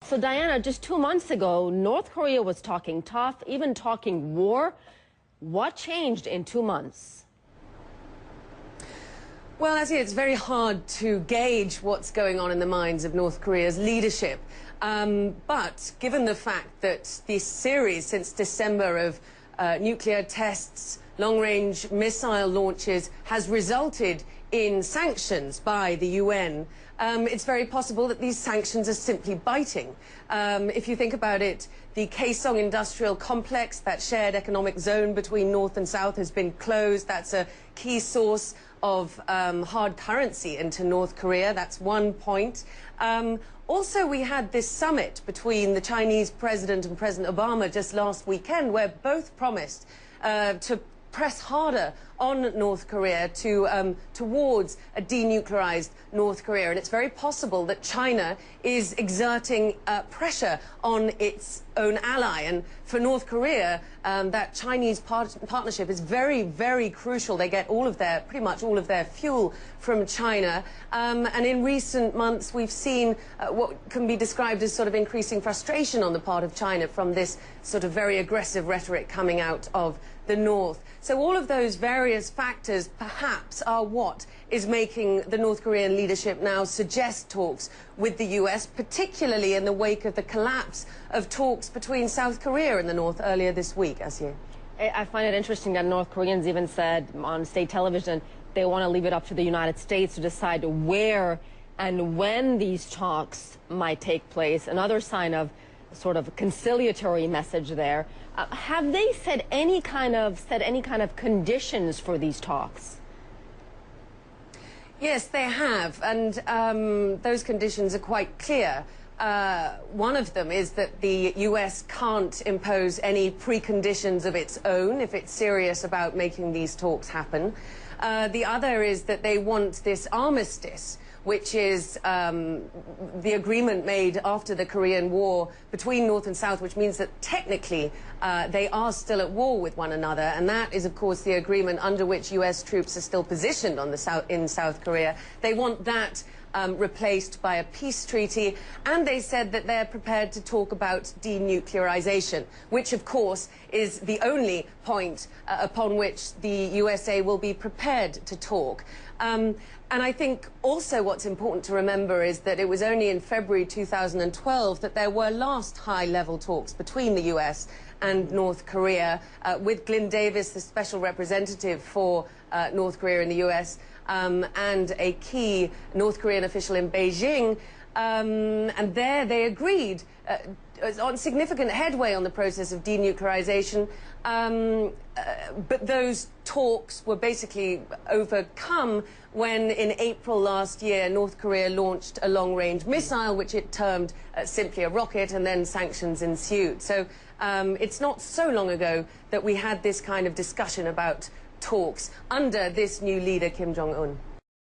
So, Diana, just 2 months ago, North Korea was talking tough, even talking war. What changed in 2 months? Well, Asia, it's very hard to gauge what's going on in the minds of North Korea's leadership. But given the fact that this series since December of nuclear tests, long-range missile launches has resulted in sanctions by the UN, it's very possible that these sanctions are simply biting. If you think about it, the Kaesong industrial complex, that shared economic zone between North and South, has been closed. That's a key source of hard currency into North Korea. That's one point. Also, we had this summit between the Chinese president and President Obama just last weekend, where both promised to press harder on North Korea towards a denuclearized North Korea. And it's very possible that China is exerting pressure on its own ally. And for North Korea, that Chinese partnership is very, very crucial. They get pretty much all of their fuel from China. And in recent months, we've seen what can be described as sort of increasing frustration on the part of China from this sort of very aggressive rhetoric coming out of the North. So all of those various factors perhaps are what is making the North Korean leadership now suggest talks with the US, particularly in the wake of the collapse of talks between South Korea and the North earlier this week, Asiye. I find it interesting that North Koreans even said on state television they want to leave it up to the United States to decide where and when these talks might take place. Another sign of sort of conciliatory message there. Have they said any kind of conditions for these talks? Yes, they have, and those conditions are quite clear. One of them is that the US can't impose any preconditions of its own if it's serious about making these talks happen. The other is that they want this armistice, which is the agreement made after the Korean War between North and South, which means that technically they are still at war with one another. And that is, of course, the agreement under which US troops are still positioned in South Korea. They want that replaced by a peace treaty, and they said that they're prepared to talk about denuclearization, which of course is the only point upon which the USA will be prepared to talk. And I think also what's important to remember is that it was only in February 2012 that there were last high-level talks between the US and North Korea, with Glyn Davis, the special representative for North Korea in the US, and a key North Korean official in Beijing. And there they agreed on significant headway on the process of denuclearization, but those talks were basically overcome when in April last year North Korea launched a long-range missile which it termed simply a rocket, and then sanctions ensued. So it's not so long ago that we had this kind of discussion about talks under this new leader, Kim Jong-un.